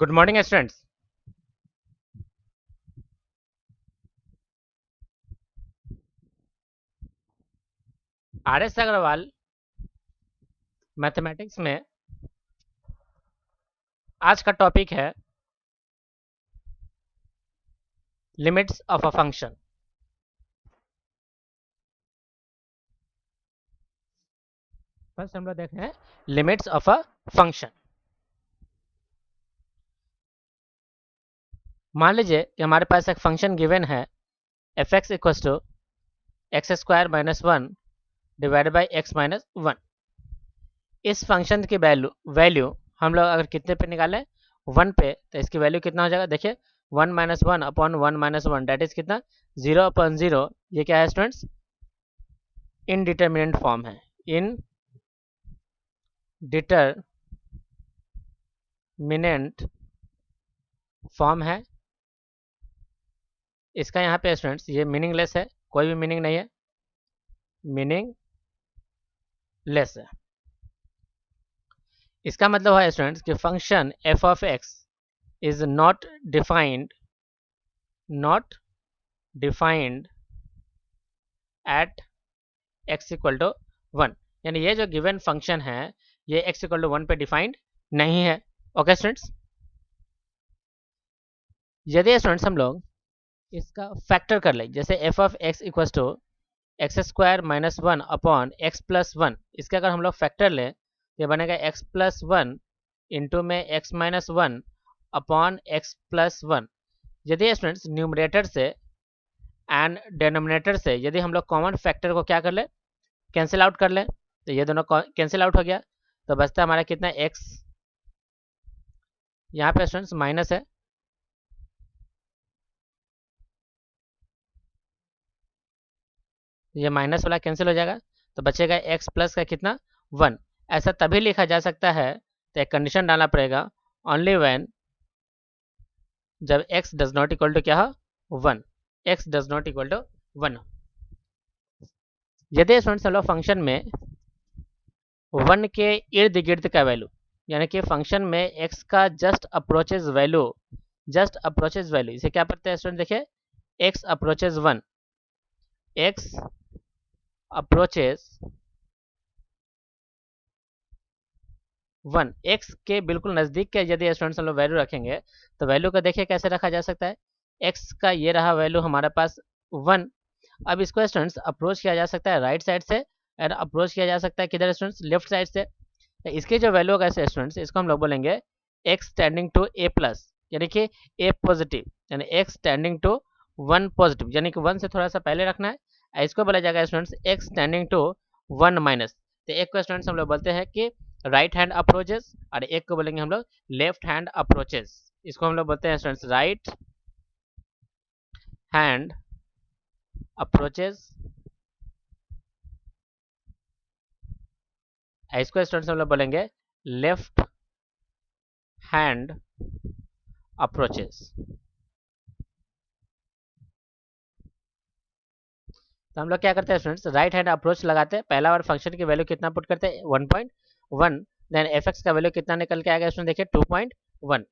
Good morning students. R S. Agarwal mathematics में आज का टॉपिक है limits of a function. First हम लोग देख रहे हैं लिमिट्स ऑफ अ फंक्शन। मान लीजिए कि हमारे पास एक फंक्शन गिवन है f x equal to x square minus one divided by x minus one. इस फंक्शन की वैल्यू हम लोग अगर कितने पे निकालें, वन पे, तो इसकी वैल्यू कितना हो जाएगा? देखिए, one minus one upon one minus one that is कितना? Zero upon zero. ये क्या है स्टूडेंट्स? इनडिटर्मिनेंट फॉर्म है। इनडिटर्मिनेंट फॉर्म है। इसका यहाँ पे स्टूडेंट्स ये मीनिंगलेस है, कोई भी मीनिंग नहीं है, मीनिंगलेस है। इसका मतलब है स्टूडेंट्स कि function f of x is not defined at x equal to one. यानी ये जो गिवन फंक्शन है ये एक्स इक्वल टू वन पे डिफाइंड नहीं है। ओके स्टूडेंट्स, यदि स्टूडेंट्स हम लोग इसका फैक्टर कर ले, जैसे f of x equal to x square minus one upon x plus one, इसके अगर हम लोग फैक्टर लें, ये बनेगा एक्स प्लस वन इंटू में x minus one upon x plus one. यदि स्टूडेंट्स न्यूमरेटर से एंड डेनोमिनेटर से यदि हम लोग कॉमन फैक्टर को क्या कर ले, कैंसिल आउट कर ले, तो ये दोनों कैंसिल आउट हो गया, तो बचता हमारा कितना? एक्स। यहाँ पे स्टूडेंट्स माइनस है, ये माइनस वाला कैंसिल हो जाएगा, तो बचेगा एक्स प्लस का कितना? वन। ऐसा तभी लिखा जा सकता है, तो एक कंडीशन डालना पड़ेगा, ओनली व्हेन जब x does not equal to क्या हो? One. x does not equal to one. यदि स्टूडेंट्स हम लोग फंक्शन में वन के इर्द गिर्द का वैल्यू, यानी कि फंक्शन में x का जस्ट अप्रोचेज वैल्यू, इसे क्या पढ़ते हैं स्टूडेंट? देखिए, x approaches one, x approaches one, x के बिल्कुल नज़दीक के यदि स्टूडेंट्स हम लोग वैल्यू रखेंगे, तो वैल्यू को देखिए कैसे रखा जा सकता है। एक्स का ये रहा वैल्यू हमारे पास वन। अब इसको स्टूडेंट्स अप्रोच किया जा सकता है राइट साइड से, और अप्रोच किया जा सकता है किधर स्टूडेंट्स? लेफ्ट साइड से। तो इसके जो वैल्यू होगा स्टूडेंट्स, इसको हम लोग बोलेंगे x tending to a plus, यानी कि ए पॉजिटिव, यानी x tending to one positive, यानी कि वन से थोड़ा सा पहले रखना है। इसको बोला जाएगा students x tending to one minus. तो एक को स्टूडेंट्स हम लोग बोलते हैं कि राइट हैंड अप्रोचेस, और एक को बोलेंगे हम लोग लेफ्ट हैंड अप्रोचेस। इसको हम लोग बोलते हैं स्टूडेंट्स राइट हैंड अप्रोचेस। इसको स्टूडेंट्स हम लोग बोलेंगे लेफ्ट हैंड अप्रोचेस। तो हम लोग क्या करते हैं स्टूडेंट्स? राइट हैंड अप्रोच लगाते हैं। पहला बार फंक्शन की वैल्यू कितना पुट करते हैं? 1.1। देन एफ एक्स का वैल्यू कितना निकल के आएगा स्टूडेंट? देखिए 2.1।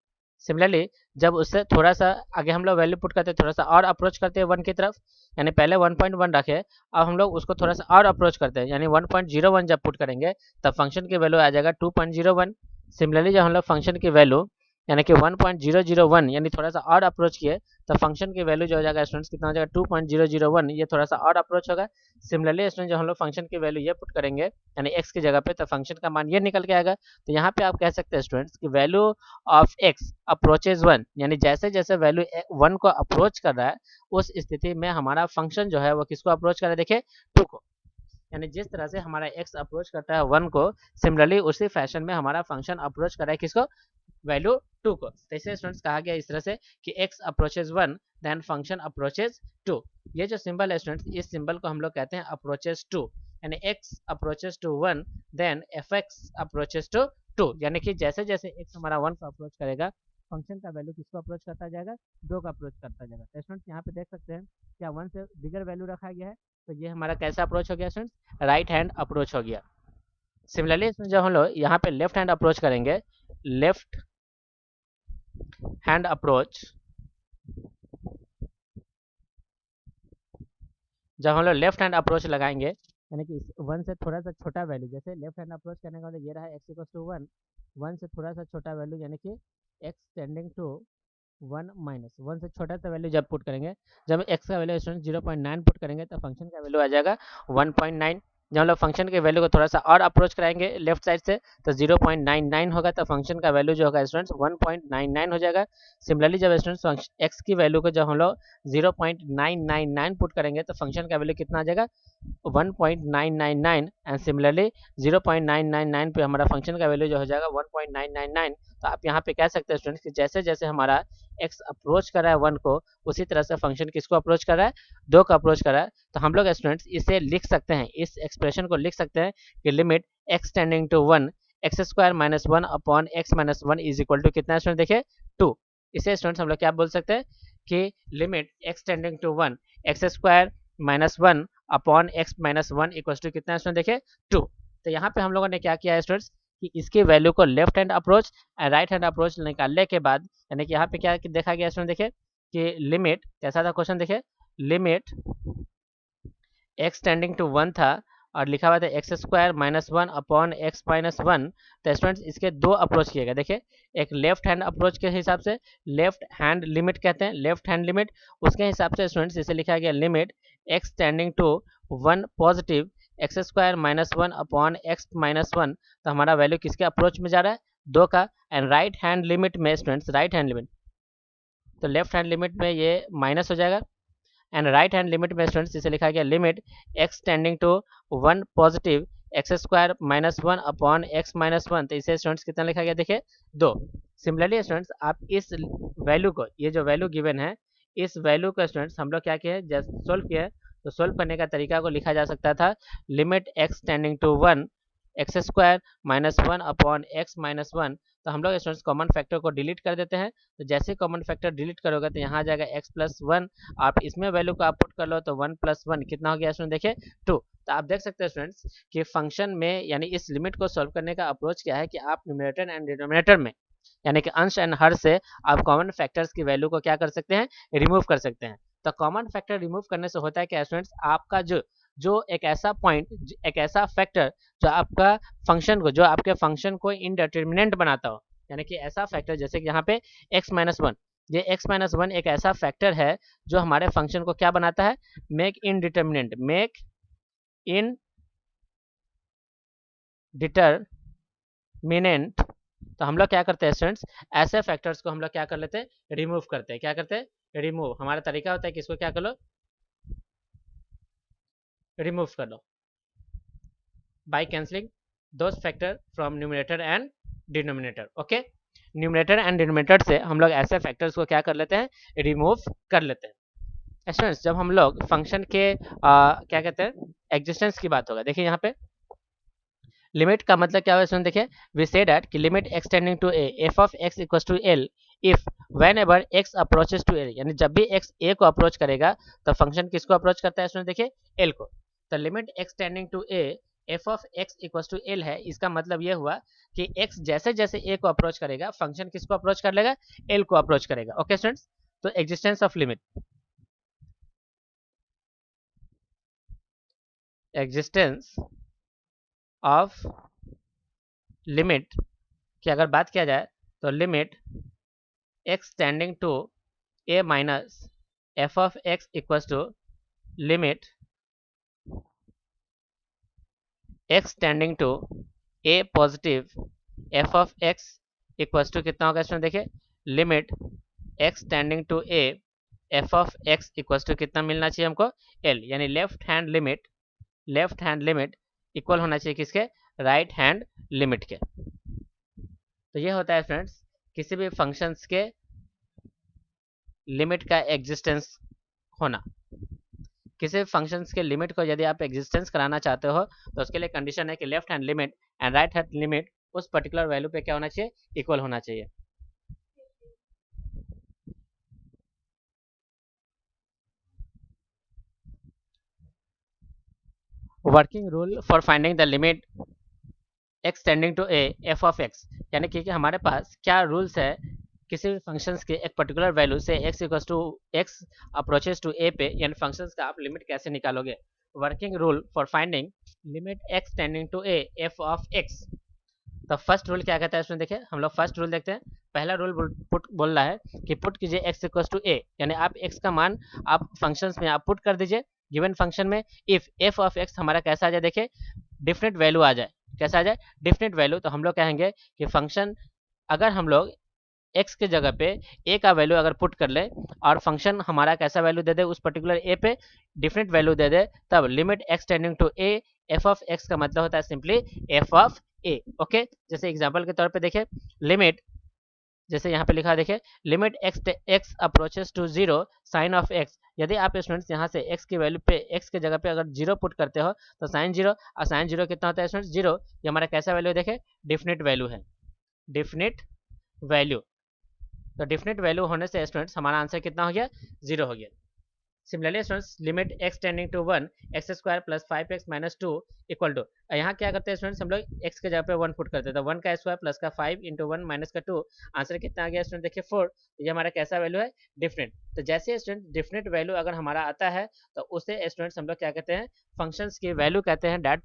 सिमिलरली जब उससे थोड़ा सा आगे हम लोग वैल्यू पुट करते हैं, थोड़ा सा और अप्रोच करते हैं वन की तरफ, यानी पहले 1.1 रखे, अब हम लोग उसको थोड़ा सा और अप्रोच करते हैं, यानी 1.01 जब पुट करेंगे तब फंक्शन की वैल्यू आ जाएगा 2.01। सिमिलरली जब हम लोग फंक्शन की वैल्यू यानी कि 1.001 यानी थोड़ा सा और अप्रोच किए, तो फंक्शन की वैल्यू जो हो जाएगा स्टूडेंट्स कितना हो जाएगा? 2.001। ये थोड़ा सा और अप्रोच होगा। सिमिलरली स्टूडेंट जब हम लोग फंक्शन की वैल्यू ये पुट करेंगे यानी x की जगह पे, तो फंक्शन का मान ये निकल के आएगा। तो यहाँ पे आप कह सकते हैं स्टूडेंट्स कि value of x approaches one, यानी जैसे जैसे वैल्यू वन को अप्रोच कर रहा है उस स्थिति में हमारा फंक्शन जो है वो किसको अप्रोच कर रहा है? देखिए, टू को। यानी जिस तरह से हमारा x अप्रोच करता है वन को, सिमिलरली उसी फैशन में हमारा फंक्शन अप्रोच कर रहा है किसको? वैल्यू टू को। तो इसे स्टूडेंट्स कहा गया इस तरह से कि x approaches one then function approaches two. ये जो सिंबल है स्टूडेंट्स, इस सिंबल को हम लोग कहते हैं अप्रोचेज टू, यानी x approaches to one then f x approaches to two, यानी कि जैसे जैसे x हमारा वन को अप्रोच करेगा फंक्शन का वैल्यू किसको अप्रोच करता जाएगा? दो का अप्रोच करता जाएगा। तो स्टूडेंट्स यहाँ पे देख सकते हैं क्या वन से बिगर वैल्यू रखा गया है, तो ये हमारा कैसा अप्रोच हो गया स्टूडेंट्स? राइट हैंड अप्रोच हो गया। सिमिलरली जब हम लोग यहाँ पे लेफ्ट हैंड अप्रोच करेंगे, लेफ्ट हैंड अप्रोच, जब हम लोग लेफ्ट हैंड अप्रोच लगाएंगे यानी कि वन से थोड़ा सा छोटा वैल्यू, जैसे लेफ्ट हैंड अप्रोच करने का मतलब ये रहा x equal to one, one से थोड़ा सा छोटा वैल्यू यानी कि x tending to one minus one से छोटा सा वैल्यू जब पुट करेंगे, जब एक्स का वैल्यू स्टूडेंट 0.9 पुट करेंगे तो फंक्शन का वैल्यू आ जाएगा 1.9। जब हम लोग फंक्शन के वैल्यू को थोड़ा सा और अप्रोच कराएंगे लेफ्ट साइड से तो 0.99 होगा, तो फंक्शन का वैल्यू जो होगा स्टूडेंट्स 1.99 हो जाएगा। सिमिलरली जब स्टूडेंट्स एक्स की वैल्यू को जब हम लोग 0.999 पुट करेंगे तो फंक्शन का वैल्यू कितना आ जाएगा 1.999, एंड सिमिलरली 0.999 पे हमारा फंक्शन का वैल्यू जो हो जाएगा 1.999। तो आप यहाँ पे कह सकते हैं स्टूडेंट्स कि जैसे जैसे हमारा एक्स अप्रोच कर रहा है वन को, उसी तरह से फंक्शन किसको अप्रोच कर रहा है, दो को अप्रोच कर रहा है। तो हम लोग स्टूडेंट्स इसे लिख सकते हैं, इस एक्सप्रेशन को लिख सकते हैं कि limit x tending to one x square minus one upon x minus one is equal to कितना स्टूडेंट देखिए 2। इसे स्टूडेंट्स हम लोग क्या बोल सकते हैं कि limit x tending to one x square minus one upon x minus one equal to कितना स्टूडेंट देखिए 2। तो यहाँ पे हम लोगों ने क्या किया है स्टूडेंट्स कि इसकी वैल्यू को left hand approach and right hand approach निकालने के बाद यानी कि यहाँ पे क्या देखा गया स्टूडेंट देखिए कि लिमिट कैसा था क्वेश्चन देखिए, limit x tending to one था और लिखा हुआ था x square minus one upon x minus one. तो स्टूडेंट्स इसके दो अप्रोच किए गए देखिए, एक लेफ्ट हैंड अप्रोच के हिसाब से, लेफ्ट हैंड लिमिट कहते हैं, लेफ्ट हैंड लिमिट, उसके हिसाब से स्टूडेंट्स इसे लिखा गया limit x tending to one positive x square minus one upon x minus one. तो हमारा वैल्यू किसके अप्रोच में जा रहा है, दो का। एंड राइट हैंड लिमिट में स्टूडेंट्स, राइट हैंड लिमिट, तो लेफ्ट हैंड लिमिट में ये माइनस हो जाएगा, एंड राइट हैंड लिमिट में स्टूडेंट्स इसे लिखा गया limit x tending to one positive x square minus one upon x minus one. तो इसे स्टूडेंट्स कितना लिखा गया देखिए 2। सिमिलरली स्टूडेंट्स आप इस वैल्यू को, ये जो वैल्यू गिवन है, इस वैल्यू को स्टूडेंट्स हम लोग क्या किए, जस्ट सोल्व किए, तो सोल्व करने का तरीका को लिखा जा सकता था limit x tending to one x square minus one upon x minus one. तो हम लोग स्टूडेंट्स कॉमन फैक्टर को डिलीट कर देते हैं, तो जैसे कॉमन फैक्टर डिलीट करोगे तो यहाँ आ जाएगा एक्स प्लस वन, आप इसमें वैल्यू को आप पुट कर लो तो वन प्लस वन कितना हो गया स्टूडेंट देखिए 2। तो आप देख सकते हैं स्टूडेंट्स कि फंक्शन में यानी इस लिमिट को सॉल्व करने का अप्रोच क्या है कि आप न्यूमरेटर एंड डिनोमिनेटर में यानी कि अंश एंड हर से आप कॉमन फैक्टर्स की वैल्यू को क्या कर सकते हैं, रिमूव कर सकते हैं। तो कॉमन फैक्टर रिमूव करने से होता है कि स्टूडेंट्स आपका जो जो एक ऐसा पॉइंट, एक ऐसा फैक्टर जो आपका फंक्शन को, जो आपके फंक्शन को इनडिटर्मिनेंट बनाता हो, यानी कि ऐसा फैक्टर जैसे कि यहाँ पे x माइनस वन, ये x माइनस वन एक ऐसा फैक्टर है जो हमारे फंक्शन को क्या बनाता है, make indeterminate, make in determinant. तो हम लोग क्या करते हैं स्टूडेंट्स, ऐसे फैक्टर्स को हम लोग क्या कर लेते हैं, रिमूव करते हैं। क्या करते हैं, रिमूव। हमारा तरीका होता है कि इसको क्या कर लो, रिमूव कर लो by cancelling those factor from numerator and denominator. Okay, numerator and denominator से हम लोग ऐसे फैक्टर्स को क्या कर लेते हैं, रिमूव कर लेते हैं। स्टूडेंट्स जब हम लोग फंक्शन के क्या कहते हैं, एग्जिस्टेंस की बात होगा, देखिए यहाँ पे लिमिट का मतलब क्या है, देखिए वी से दैट कि limit x tending to a f of x equals to l if whenever x approaches to l, यानी जब भी एक्स ए को अप्रोच करेगा तो फंक्शन किसको अप्रोच करता है स्टूडेंट देखिए एल को। तो limit x tending to a f of x equals to l है, इसका मतलब ये हुआ कि एक्स जैसे जैसे ए को अप्रोच करेगा फंक्शन किसको अप्रोच कर लेगा, एल को अप्रोच करेगा। ओके स्टूडेंट्स, तो existence of limit, existence of limit की अगर बात किया जाए तो limit x tending to a minus f of x equals to limit x tending to a positive f of x equals to कितना होगा स्टूडेंट देखिए, limit x tending to a f of x equals to कितना मिलना चाहिए हमको, l, यानी left hand limit, left hand limit equal होना चाहिए किसके, राइट हैंड लिमिट के। तो ये होता है फ्रेंड्स किसी भी फंक्शंस के लिमिट का एग्जिस्टेंस होना। किसी फंक्शंस के लिमिट को यदि आप एग्जिस्टेंस कराना चाहते हो तो उसके लिए कंडीशन है कि left hand limit and right hand limit उस पर्टिकुलर वैल्यू पे क्या होना चाहिए, इक्वल होना चाहिए। Working rule for finding the limit x tending to a f of x, यानी कि हमारे पास क्या रूल्स है किसी भी फंक्शंस के एक पर्टिकुलर वैल्यू से x equal to x approaches to a पे, यानी फंक्शंस का आप लिमिट कैसे निकालोगे। Working rule for finding limit x tending to a f of x। तो फर्स्ट रूल क्या कहता है इसमें, देखिए हम लोग फर्स्ट रूल देखते हैं। पहला रूल पुट बोल रहा है कि पुट कीजिए x इक्वल टू a, यानी आप x का मान आप फंक्शंस में आप पुट कर दीजिए गिवन फंक्शन में। इफ f ऑफ x हमारा कैसा आ जाए, देखिए डिफरेंट वैल्यू आ जाए। कैसा आ जाए, डिफरेंट वैल्यू। तो हम लोग कहेंगे कि फंक्शन अगर हम लोग x के जगह पे a का वैल्यू अगर पुट कर ले और फंक्शन हमारा कैसा वैल्यू दे दे उस पर्टिकुलर a पे डिफरेंट वैल्यू दे दे, तब limit x tending to a f of x का मतलब होता है simply f of a। Okay, जैसे एग्जांपल के तौर पे देखें, लिमिट जैसे यहाँ पे लिखा है, देखिए limit x approaches to zero sine of x। यदि आप स्टूडेंट्स यहाँ से x की वैल्यू पे x के जगह पे अगर जीरो पुट करते हो तो साइन जीरो, और साइन जीरो कितना होता है स्टूडेंट्स, जीरो। ये हमारा कैसा वैल्यू देखे, डिफिनिट वैल्यू है, डिफिनिट वैल्यू। तो डिफिनिट वैल्यू होने से स्टूडेंट्स हमारा आंसर कितना हो गया, जीरो हो गया। Similarly students limit x tending to 1 x square plus 5x minus 2 equal to, यहाँ क्या करते हैं स्टूडेंट्स, हम लोग x के जगह पे 1 पुट करते हैं, तो 1 का स्क्वायर प्लस का 5 इंटू 1 माइनस का 2, आंसर कितना आ गया स्टूडेंट, देखिए 4। ये हमारा कैसा वैल्यू है, डिफरेंट। तो जैसे स्टूडेंट डिफरेंट वैल्यू अगर हमारा आता है तो उसे स्टूडेंट्स हम लोग क्या कहते हैं, फंक्शंस की वैल्यू कहते हैं that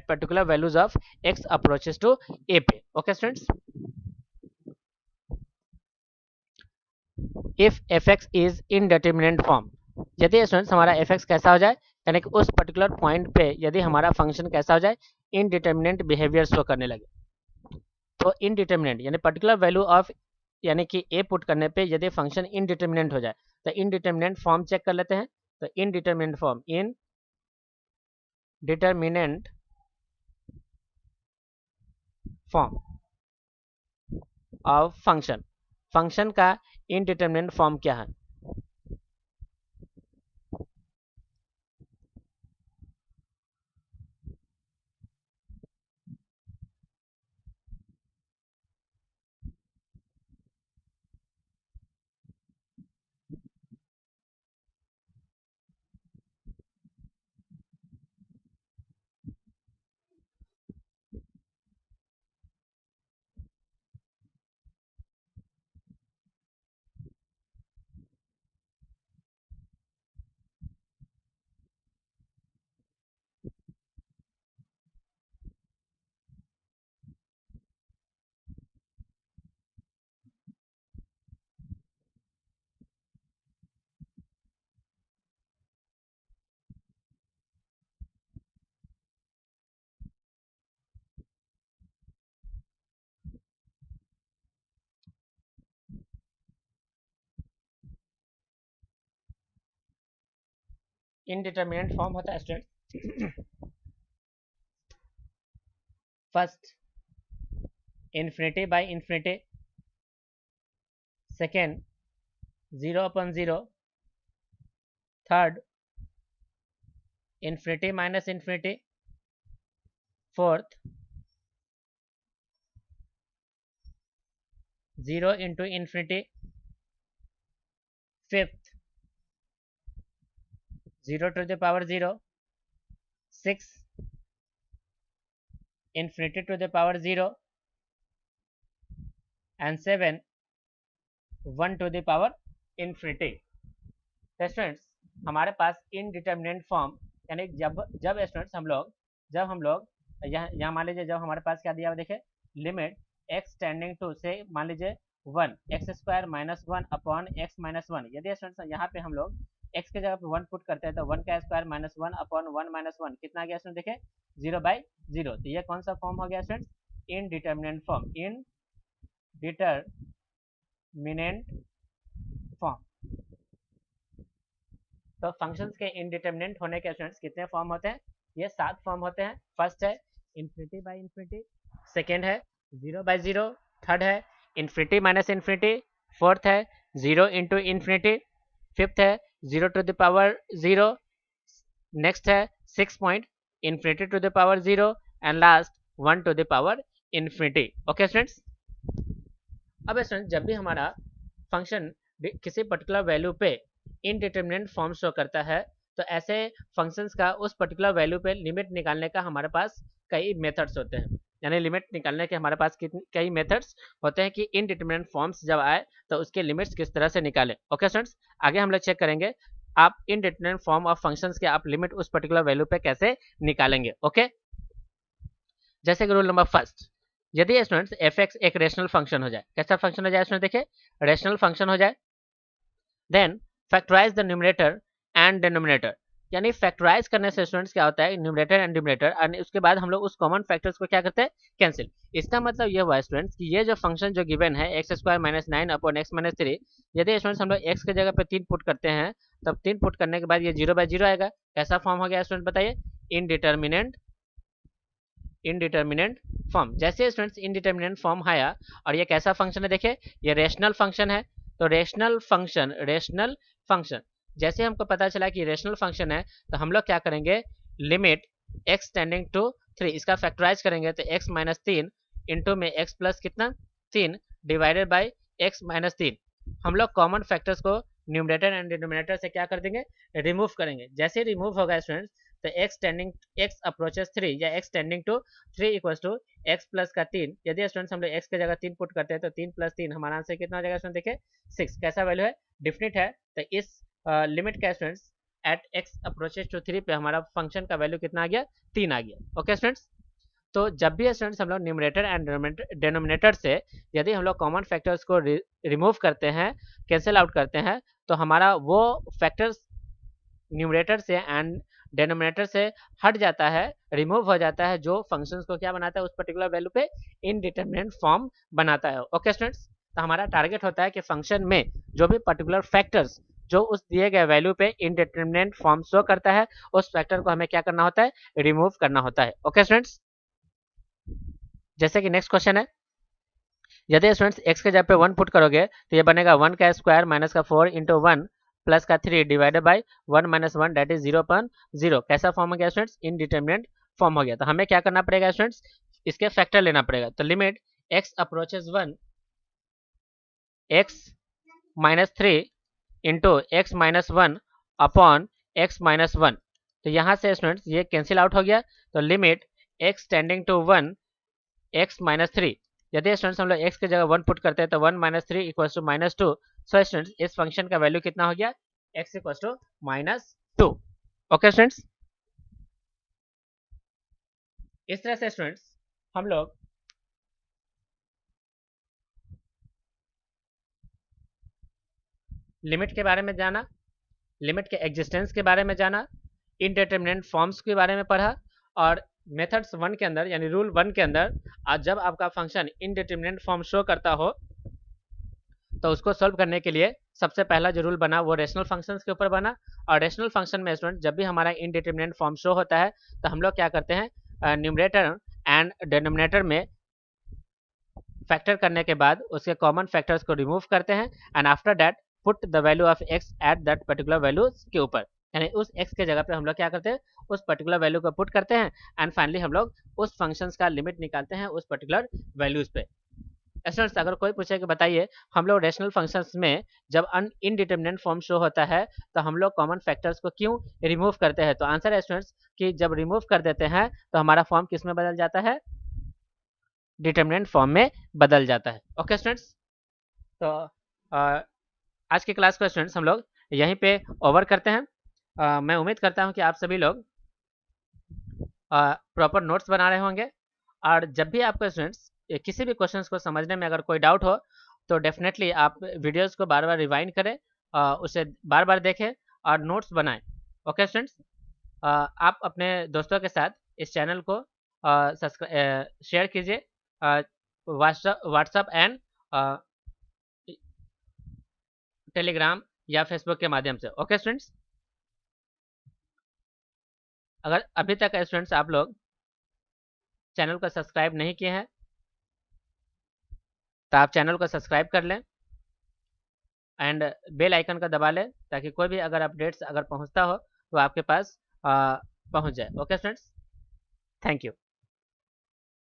particular values of x approaches to a पे। Okay students, if fx is indeterminate form, यदि स्टूडेंट्स हमारा fx कैसा हो जाए, यानी कि उस पर्टिकुलर पॉइंट पे यदि हमारा फंक्शन कैसा हो जाए, इनडिटरमिनेंट बिहेवियर शो करने लगे। तो इनडिटरमिनेंट यानी पर्टिकुलर वैल्यू ऑफ, यानी कि a पुट करने पे यदि फंक्शन इनडिटरमिनेंट हो जाए, तो इनडिटरमिनेंट फॉर्म चेक कर लेते हैं। तो indeterminate form, indeterminate form of function, function का इनडिटरमिनेंट फॉर्म क्या है। इनडिटरमिनेंट फॉर्म होता है student, first infinity by infinity, second 0/0, third infinity minus infinity, fourth 0 into infinity, fifth 0 to the power 0, six infinity to the power 0, and seven 1 to the power infinity. तो students हमारे पास इनडिटरमिनेंट form, यानी जब students जब हम लोग यहाँ मान लीजिए, जब हमारे पास क्या दिया हुआ देखे, लिमिट x टेंडिंग टू से मान लीजिए 1 x square minus 1 upon x minus 1। यदि स्टूडेंट्स यहाँ पे हम लोग x के जगह पे 1 पुट करते हैं तो 1 का स्क्वायर माइनस 1 अपॉन 1 माइनस 1 कितना गया स्टूडेंट, देखे 0/0। तो ये कौन सा फॉर्म हो गया स्टूडेंट्स, इनडिटरमिनेंट फॉर्म, इनडिटरमिनेंट फॉर्म। तो फंक्शंस के इनडिटरमिनेंट होने के स्टूडेंट्स कितने फॉर्म होते हैं, ये 7 फॉर्म होते हैं। फर्स्ट है इन्फिनिटी बाय इन्फिनिटी, सेकेंड है 0/0, थर्ड है इन्फिनिटी माइनस इन्फिनिटी, फोर्थ है 0 इंटू इन्फिनिटी, फिफ्थ है 0 टू द पावर 0, नेक्स्ट है 6 point infinity to the power 0, and last 1 to the power infinity. Okay students, अब students जब भी हमारा फंक्शन किसी पर्टिकुलर वैल्यू पे इनडिटरमिनेंट फॉर्म शो करता है, तो ऐसे फंक्शंस का उस पर्टिकुलर वैल्यू पे लिमिट निकालने का हमारे पास कई मेथड्स होते हैं। यानी लिमिट निकालने के हमारे पास कितने कई मेथड्स होते हैं कि इनडिटरमिनेट फॉर्म्स जब आए तो उसके लिमिट्स किस तरह से निकालें। ओके स्टूडेंट्स, आगे हम लोग चेक करेंगे आप इनडिटरमिनेट फॉर्म ऑफ फंक्शंस के आप लिमिट उस पर्टिकुलर वैल्यू पे कैसे निकालेंगे। ओके, जैसे कि रूल नंबर फर्स्ट, यदि स्टूडेंट्स एफ एक्स एक रेशनल फंक्शन हो जाए, कैसा फंक्शन हो जाए स्टूडेंट, देखिए रेशनल फंक्शन हो जाए, then factorise the numerator and denominator, यानी फैक्टराइज करने से स्टूडेंट्स क्या होता है, न्यूमरेटर एंड डिनोमिनेटर, और उसके बाद हम लोग उस कॉमन फैक्टर्स को क्या करते हैं, कैंसिल। इसका मतलब ये हुआ स्टूडेंट्स कि ये जो फंक्शन जो गिवन है x square minus 9 upon x minus 3, यदि स्टूडेंट्स हम लोग एक्स की जगह पे 3 पुट करते हैं, तब 3 पुट करने के बाद ये 0/0 आएगा। कैसा फॉर्म हो गया स्टूडेंट बताइए, इनडिटर्मिनेंट इनडिटर्मिनेंट फॉर्म। जैसे स्टूडेंट्स इनडिटर्मिनेंट फॉर्म आया, और ये कैसा फंक्शन है, देखिए ये रेशनल फंक्शन है, तो रेशनल फंक्शन जैसे हमको पता चला कि रेशनल फंक्शन है, तो हम लोग क्या करेंगे, लिमिट x टेंडिंग टू 3, इसका फैक्टराइज करेंगे तो x माइनस 3 इंटू में x प्लस कितना 3 डिवाइडेड बाई x माइनस 3, हम लोग कॉमन फैक्टर्स को न्यूमरेटर एंड डिनोमिनेटर से क्या कर देंगे, रिमूव करेंगे। जैसे रिमूव होगा स्टूडेंट्स, तो x अप्रोचेस 3 या x tending to 3 equals to x plus का 3, यदि स्टूडेंट्स हम लोग x की जगह 3 पुट करते हैं तो 3 प्लस 3 हमारा आंसर कितना हो जाएगा स्टूडेंट, देखिए 6। कैसा वैल्यू है, डिफिनिट है। तो इस लिमिट का students at x approaches to 3 पे हमारा फंक्शन का वैल्यू कितना आ गया, 3 आ गया। ओके स्टूडेंट्स, तो जब भी स्टूडेंट्स हम लोग न्यूमरेटर एंड डिनोमिनेटर से यदि हम लोग कॉमन फैक्टर्स को रिमूव करते हैं, कैंसिल आउट करते हैं, तो हमारा वो फैक्टर्स न्यूमरेटर से एंड डिनोमिनेटर से हट जाता है, रिमूव हो जाता है, जो फंक्शंस को क्या बनाता है, उस पर्टिकुलर वैल्यू पे इनडिटरमिनेट फॉर्म बनाता है। ओके स्टूडेंट्स, तो हमारा टारगेट होता है कि फंक्शन में जो भी पर्टिकुलर फैक्टर्स जो उस दिए गए वैल्यू पे इनडिटरमिनेट फॉर्म शो करता है, उस फैक्टर को हमें क्या करना होता है, रिमूव करना होता है। ओके स्टूडेंट्स, जैसे कि नेक्स्ट क्वेश्चन है, यदि स्टूडेंट्स x के जगह पे 1 पुट करोगे तो ये बनेगा 1 का स्क्वायर माइनस का 4 इंटू 1 प्लस का 3 divided by 1 minus 1 that is 0/0। कैसा फॉर्म हो गया स्टूडेंट्स, इनडिटरमिनेट फॉर्म हो गया। तो हमें क्या करना पड़ेगा स्टूडेंट्स, इसके फैक्टर लेना पड़ेगा। तो limit x approaches 1 x minus 3 into x minus 1 upon x minus 1, तो यहाँ से स्टूडेंट्स ये कैंसिल आउट हो गया। तो limit x tending to 1 x minus 3, यदि स्टूडेंट्स हम लोग x की जगह 1 पुट करते हैं तो 1 minus 3 equals to minus 2। So students इस फंक्शन का वैल्यू कितना हो गया, x equals to minus 2। Okay students, इस तरह से स्टूडेंट्स हम लोग लिमिट के बारे में जाना, लिमिट के एग्जिस्टेंस के बारे में जाना, इनडिटरमिनेट फॉर्म्स के बारे में पढ़ा, और मेथड्स 1 के अंदर यानी रूल 1 के अंदर जब आपका फंक्शन इनडिटरमिनेट फॉर्म शो करता हो तो उसको सॉल्व करने के लिए सबसे पहला जो रूल बना वो रेशनल फंक्शंस के ऊपर बना। और रेशनल फंक्शन में स्टूडेंट जब भी हमारा इनडिटरमिनेट फॉर्म शो होता है तो हम लोग क्या करते हैं, न्यूमरेटर एंड डिनोमिनेटर में फैक्टर करने के बाद उसके कॉमन फैक्टर्स को रिमूव करते हैं, and after that put the value of x at that particular value के ऊपर, यानी उस x के जगह पे हम लोग क्या करते हैं, उस पर्टिकुलर वैल्यू को पुट करते हैं, एंड फाइनली हम लोग उस फंक्शंस का लिमिट निकालते हैं उस पर्टिकुलर वैल्यूज पे। स्टूडेंट्स अगर कोई पूछे कि बताइए हम लोग रेशनल फंक्शंस में जब इनडिटरमिनेट फॉर्म शो होता है तो हम लोग कॉमन फैक्टर्स को क्यों रिमूव करते हैं, तो आंसर है स्टूडेंट्स कि जब रिमूव कर देते हैं तो हमारा फॉर्म किस में बदल जाता है, डिटरमिनेंट फॉर्म में बदल जाता है। ओके स्टूडेंट्स, तो आज की क्लास को स्टूडेंट्स हम लोग यहीं पे ओवर करते हैं। मैं उम्मीद करता हूं कि आप सभी लोग प्रॉपर नोट्स बना रहे होंगे, और जब भी आपको स्टूडेंट्स किसी भी क्वेश्चंस को समझने में अगर कोई डाउट हो तो डेफिनेटली आप वीडियोस को बार बार रिवाइंड करें, उसे बार बार देखें और नोट्स बनाएं। ओके स्टूडेंट्स, आप अपने दोस्तों के साथ इस चैनल को शेयर कीजिए व्हाट्सएप एंड टेलीग्राम या फेसबुक के माध्यम से। ओके स्टूडेंट्स, अगर अभी तक स्टूडेंट्स आप लोग चैनल को सब्सक्राइब नहीं किए हैं तो आप चैनल को सब्सक्राइब कर लें एंड बेल आइकन का दबा लें, ताकि कोई भी अगर अपडेट्स अगर पहुंचता हो तो आपके पास पहुंच जाए। Okay students, thank you.